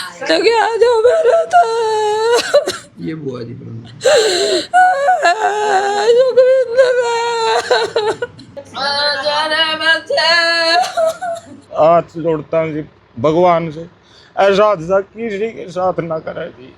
तो क्या जो मेरा था ये बुआ जी हाथ जोड़ता हूँ जी भगवान से, ऐसा हादसा किसी के साथ ना करे जी।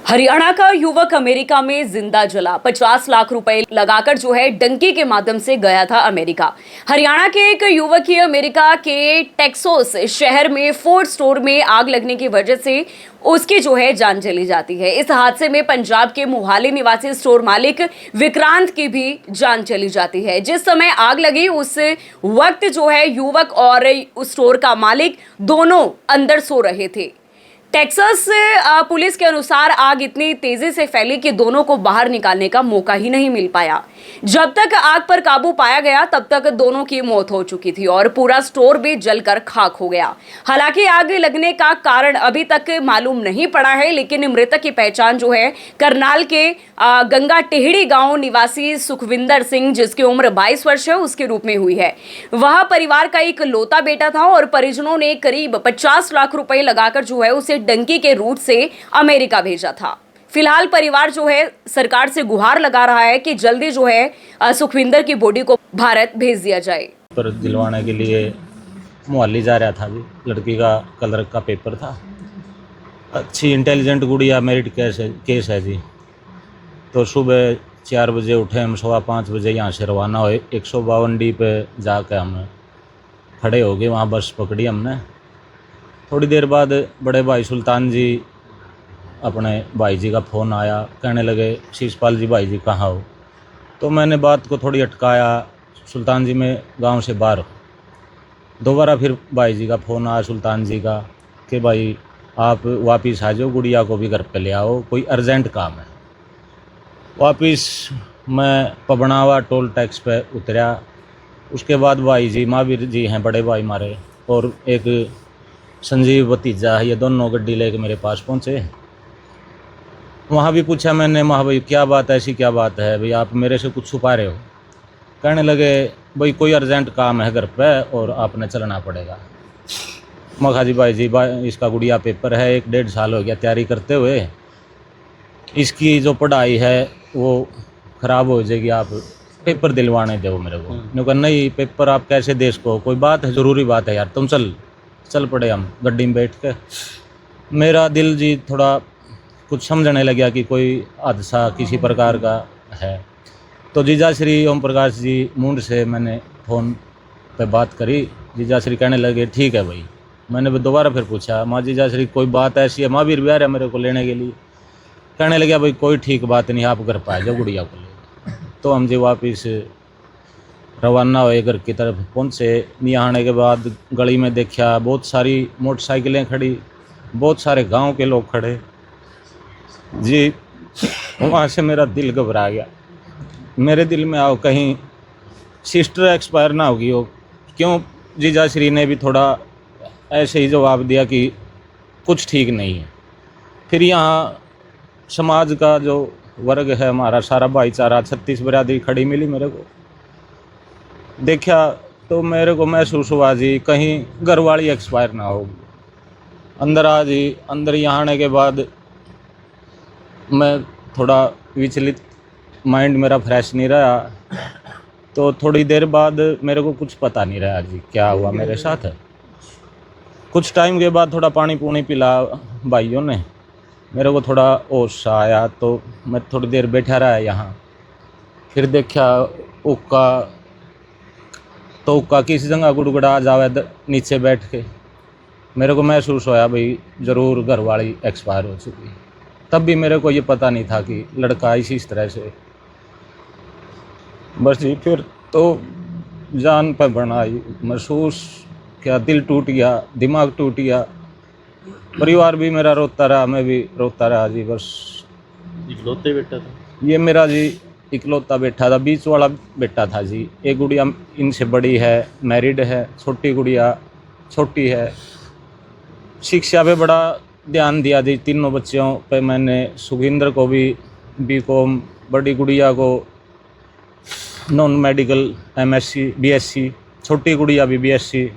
हरियाणा का युवक अमेरिका में जिंदा जला। 50 लाख रुपए लगाकर जो है डंकी के माध्यम से गया था अमेरिका। हरियाणा के एक युवक की अमेरिका के टेक्सास शहर में फोर्ड स्टोर में आग लगने की वजह से उसकी जो है जान चली जाती है। इस हादसे में पंजाब के मोहाली निवासी स्टोर मालिक विक्रांत की भी जान चली जाती है। जिस समय आग लगी उस वक्त जो है युवक और उस स्टोर का मालिक दोनों अंदर सो रहे थे। टेक्सास पुलिस के अनुसार आग इतनी तेजी से फैली कि दोनों को बाहर निकालने का मौका ही नहीं मिल पाया। जब तक आग पर काबू पाया गया तब तक दोनों की मौत हो चुकी थी और पूरा स्टोर भी जलकर खाक हो गया। हालांकि आग लगने का कारण अभी तक मालूम नहीं पड़ा है, लेकिन मृतक की पहचान जो है करनाल के गंगा टेहड़ी गांव निवासी सुखविंदर सिंह, जिसकी उम्र 22 वर्ष है, उसके रूप में हुई है। वह परिवार का एक लौता बेटा था और परिजनों ने करीब 50 लाख रुपए लगाकर जो है उसे डंकी के रूट से अमेरिका भेजा था। फिलहाल परिवार जो है सरकार से गुहार लगा रहा है कि जल्दी जो है सुखविंदर की बॉडी को भारत भेज दिया जाए। पर दिलवाने के लिए मोहाली जा रहा था जी। लड़की का कलर का पेपर था। अच्छी इंटेलिजेंट गुड़िया, मेरिट केस है जी। तो सुबह 4 बजे उठे हम, 5:15 बजे यहाँ से रवाना हुए। 152 डी पे जाके हम खड़े हो गए, वहाँ बस पकड़ी हमने। थोड़ी देर बाद बड़े भाई सुल्तान जी, अपने भाई जी का फ़ोन आया, कहने लगे शीशपाल जी भाई जी कहाँ हो। तो मैंने बात को थोड़ी अटकाया, सुल्तान जी मैं गांव से बाहर। दोबारा फिर भाई जी का फ़ोन आया सुल्तान जी का कि भाई आप वापस आ जाओ, गुड़िया को भी घर पे ले आओ, कोई अर्जेंट काम है। वापस मैं पबनावा टोल टैक्स पे उतरा। उसके बाद भाई जी, महावीर जी हैं बड़े भाई मारे, और एक संजीव भतीजा है, ये दोनों गड्डी लेके मेरे पास पहुँचे। वहाँ भी पूछा मैंने, महा भाई क्या बात है, ऐसी क्या बात है भाई, आप मेरे से कुछ छुपा रहे हो। कहने लगे भाई कोई अर्जेंट काम है घर पे और आपने चलना पड़ेगा। मखा जी भाई जी, इसका गुड़िया पेपर है, 1-1.5 साल हो गया तैयारी करते हुए, इसकी जो पढ़ाई है वो ख़राब हो जाएगी, आप पेपर दिलवाने दो मेरे को। मैंने कहा नहीं, पेपर आप कैसे दे इसको, कोई बात है, ज़रूरी बात है यार, तुम चल पड़े। हम गड्डी में बैठ के, मेरा दिल जी थोड़ा कुछ समझने लगा कि कोई हादसा किसी प्रकार का है। तो जीजा श्री ओम प्रकाश जी मुंड से मैंने फ़ोन पे बात करी। जीजा श्री कहने लगे ठीक है भाई। मैंने दोबारा फिर पूछा, माँ जीजा श्री कोई बात ऐसी है, महावीर भी आ रहा है मेरे को लेने के लिए। कहने लगे भाई कोई ठीक बात नहीं, आप घर पाए जाओ गुड़िया को ले। तो हम जी वापस रवाना हुए, घर की तरफ पहुँचे। यहाँ आने के बाद गली में देखा बहुत सारी मोटरसाइकिलें खड़ी, बहुत सारे गांव के लोग खड़े जी। वहाँ से मेरा दिल घबरा गया। मेरे दिल में आओ कहीं सिस्टर एक्सपायर ना होगी हो। क्यों जीजा श्री ने भी थोड़ा ऐसे ही जवाब दिया कि कुछ ठीक नहीं है। फिर यहाँ समाज का जो वर्ग है हमारा, सारा भाईचारा, 36 बरादरी खड़ी मिली मेरे को। देखा तो मेरे को महसूस हुआ जी कहीं घर वाली एक्सपायर ना हो। अंदर आ जी, अंदर यहाँ आने के बाद मैं थोड़ा विचलित, माइंड मेरा फ्रेश नहीं रहा। तो थोड़ी देर बाद मेरे को कुछ पता नहीं रहा जी क्या हुआ मेरे साथ है। कुछ टाइम के बाद थोड़ा पानी पूनी पिला भाइयों ने, मेरे को थोड़ा होश आया। तो मैं थोड़ी देर बैठा रहा यहाँ। फिर देखा उक्का किसी जगह गुड़गुड़ा जावे नीचे बैठ के। मेरे को महसूस होया भाई ज़रूर घर वाली एक्सपायर हो चुकी। तब भी मेरे को ये पता नहीं था कि लड़का इसी तरह से। बस जी फिर तो जान पर बनाई, महसूस क्या, दिल टूट गया, दिमाग टूट गया। परिवार भी मेरा रोता रहा, मैं भी रोता रहा जी। बस इकलौते बेटा था ये मेरा जी, इकलौता बेटा था, बीच वाला बेटा था जी। एक गुड़िया इनसे बड़ी है, मैरिड है, छोटी गुड़िया छोटी है। शिक्षा पे बड़ा ध्यान दिया जी, तीनों बच्चों पे मैंने। सुखविंदर को भी बीकॉम, बड़ी गुड़िया को नॉन मेडिकल MSc BSc, छोटी गुड़िया भी BSc,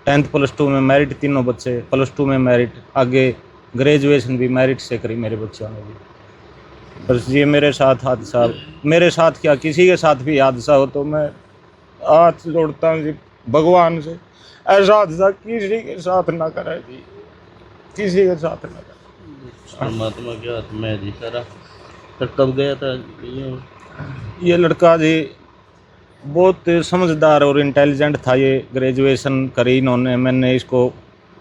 10th+2 में मेरिट, तीनों बच्चे +2 में मेरिट। आगे ग्रेजुएशन भी मेरिट से करी मेरे बच्चों ने भी। बस ये मेरे साथ हादसा, मेरे साथ क्या किसी के साथ भी हादसा हो तो मैं हाथ जोड़ता हूँ जी भगवान से, ऐसा हादसा किसी के साथ ना करे जी, किसी के साथ ना करे। परमात्मा के हाथ में है जी सारा। तो कब गया था ये लड़का जी बहुत समझदार और इंटेलिजेंट था। ये ग्रेजुएशन करी इन्होंने, मैंने इसको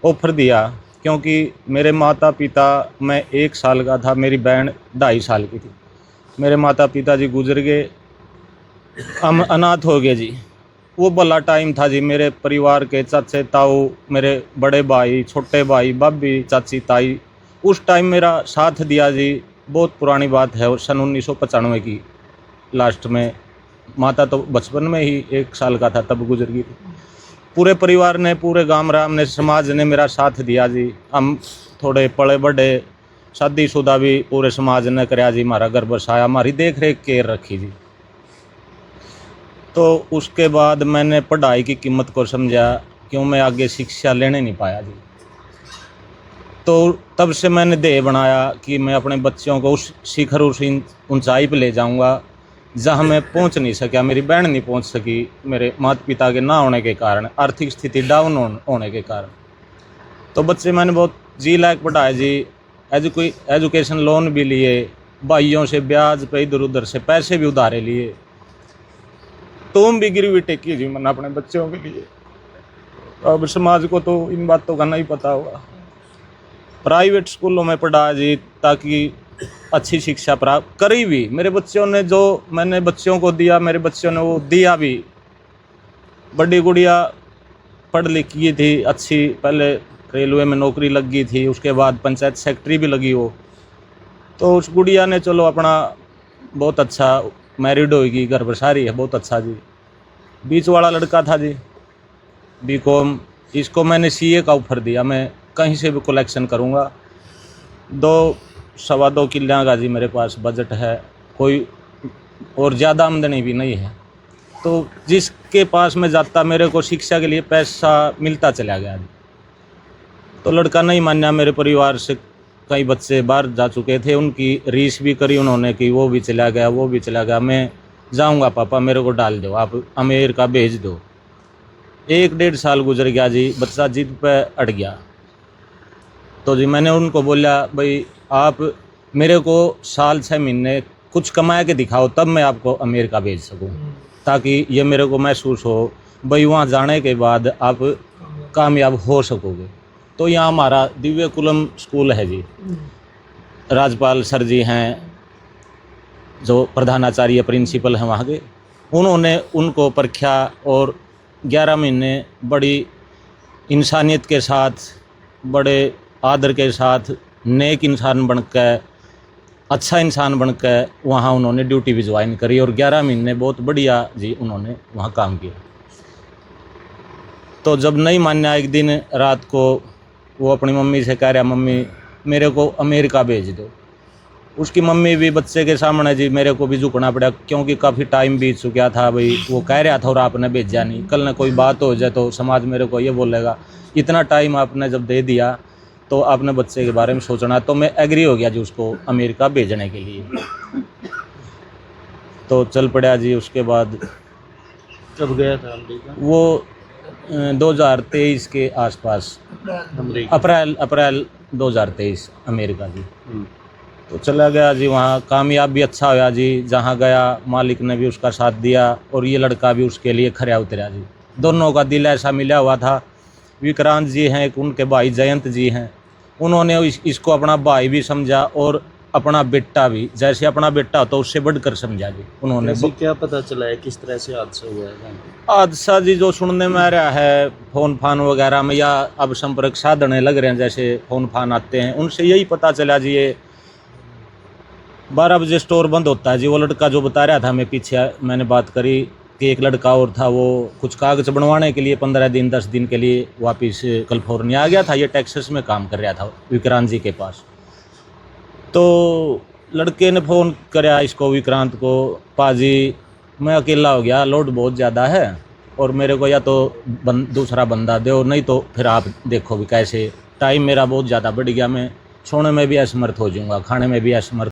ऑफर दिया क्योंकि मेरे माता पिता, मैं 1 साल का था, मेरी बहन 2.5 साल की थी। मेरे माता पिता जी गुजर गए, हम अनाथ हो गए जी। वो भला टाइम था जी। मेरे परिवार के चाचे ताऊ, मेरे बड़े भाई, छोटे भाई, भाभी, चाची, ताई उस टाइम मेरा साथ दिया जी। बहुत पुरानी बात है, सन 1995 की लास्ट में। माता तो बचपन में ही 1 साल का था तब गुजर गई थी। पूरे परिवार ने, पूरे गांव राम ने, समाज ने मेरा साथ दिया जी। हम थोड़े पले बड़े, शादीशुदा भी पूरे समाज ने कराया जी। हमारा घर बसाया, हमारी देख रेख केयर रखी जी। तो उसके बाद मैंने पढ़ाई की कीमत को समझा, क्यों मैं आगे शिक्षा लेने नहीं पाया जी। तो तब से मैंने ध्येय बनाया कि मैं अपने बच्चों को उस शिखर, उस ऊंचाई पर ले जाऊंगा जहां मैं पहुंच नहीं सका, मेरी बहन नहीं पहुंच सकी, मेरे माता पिता के ना होने के कारण, आर्थिक स्थिति डाउन होने के कारण। तो बच्चे मैंने बहुत जी लायक पढ़ाए जी। एजुकेशन लोन भी लिए, भाइयों से ब्याज पे इधर उधर से पैसे भी उधारे लिए, तुम भी गिरवी टेकी जी मैंने अपने बच्चों के लिए। अब समाज को तो इन बातों का नहीं पता होगा। प्राइवेट स्कूलों में पढ़ा जी ताकि अच्छी शिक्षा प्राप्त करी भी। मेरे बच्चों ने जो मैंने बच्चों को दिया, मेरे बच्चों ने वो दिया भी। बड़ी गुड़िया पढ़ लिखी थी अच्छी, पहले रेलवे में नौकरी लग गई थी, उसके बाद पंचायत सेक्रेटरी भी लगी हो। तो उस गुड़िया ने चलो अपना बहुत अच्छा मैरिड होगी, घर बसारी है, बहुत अच्छा जी। बीच वाला लड़का था जी बीकॉम, इसको मैंने सीए का ऑफर दिया। मैं कहीं से भी कलेक्शन करूँगा। 2-2.25 किल्लियाँ का जी मेरे पास बजट है, कोई और ज़्यादा आमदनी भी नहीं है। तो जिसके पास मैं जाता मेरे को शिक्षा के लिए पैसा मिलता चला गया जी। तो लड़का नहीं माना। मेरे परिवार से कई बच्चे बाहर जा चुके थे, उनकी रीस भी करी उन्होंने कि वो भी चला गया, वो भी चला गया, मैं जाऊंगा पापा, मेरे को डाल दो, आप अमेरिका भेज दो। 1-1.5 साल गुजर गया जी, बच्चा जिद पे अड़ गया। तो जी मैंने उनको बोला, भाई आप मेरे को साल 6 महीने कुछ कमा के दिखाओ तब मैं आपको अमेरिका भेज सकूं, ताकि ये मेरे को महसूस हो भाई वहाँ जाने के बाद आप कामयाब हो सकोगे। तो यहाँ हमारा दिव्य कुलम स्कूल है जी। राज्यपाल सर जी हैं जो प्रधानाचार्य प्रिंसिपल हैं वहाँ के, उन्होंने उनको परखा और 11 महीने बड़ी इंसानियत के साथ, बड़े आदर के साथ, नेक इंसान बनकर, अच्छा इंसान बनकर वहाँ उन्होंने ड्यूटी भी ज्वाइन करी और 11 महीने बहुत बढ़िया जी उन्होंने वहाँ काम किया। तो जब नहीं माना, एक दिन रात को वो अपनी मम्मी से कह रहा, मम्मी मेरे को अमेरिका भेज दो। उसकी मम्मी भी बच्चे के सामने जी मेरे को भी झुकना पड़ा, क्योंकि काफ़ी टाइम बीत चुका था। भाई वो कह रहा था और आपने भेजा नहीं, कल ना कोई बात हो जाए तो समाज मेरे को ये बोलेगा, इतना टाइम आपने जब दे दिया तो आपने बच्चे के बारे में सोचना। तो मैं एग्री हो गया जी उसको अमेरिका भेजने के लिए। तो चल पड़ा जी। उसके बाद कब गया था अमेरिका? वो 2023 के आसपास, अमेरिका अप्रैल 2023 अमेरिका जी। तो चला गया जी। वहाँ कामयाब भी अच्छा होया जी। जहाँ गया मालिक ने भी उसका साथ दिया और ये लड़का भी उसके लिए खरा उतरा जी। दोनों का दिल ऐसा मिला हुआ था। विक्रांत जी हैं, एक उनके भाई जयंत जी हैं, उन्होंने इसको अपना भाई भी समझा और अपना बेटा भी, जैसे अपना बेटा तो उससे बढ़कर समझा जी उन्होंने। क्या पता चला है किस तरह से हादसा हुआ है? हादसा जी जो सुनने में आ रहा है फ़ोन फान वगैरह में, या अब संपर्क साधने लग रहे हैं, जैसे फ़ोन फान आते हैं, उनसे यही पता चला जी ये 12 बजे स्टोर बंद होता है जी। वो लड़का जो बता रहा था, मैं पीछे मैंने बात करी कि एक लड़का और था, वो कुछ कागज़ बनवाने के लिए 15 दिन 10 दिन के लिए वापस कैलिफोर्निया आ गया था। ये टेक्सास में काम कर रहा था विक्रांत जी के पास। तो लड़के ने फ़ोन कराया इसको, विक्रांत को, पाजी मैं अकेला हो गया, लोड बहुत ज़्यादा है और मेरे को या तो दूसरा बंदा दो, नहीं तो फिर आप देखो भी कैसे, टाइम मेरा बहुत ज़्यादा बढ़ गया, मैं सोने में भी असमर्थ हो जाऊंगा, खाने में भी असमर्थ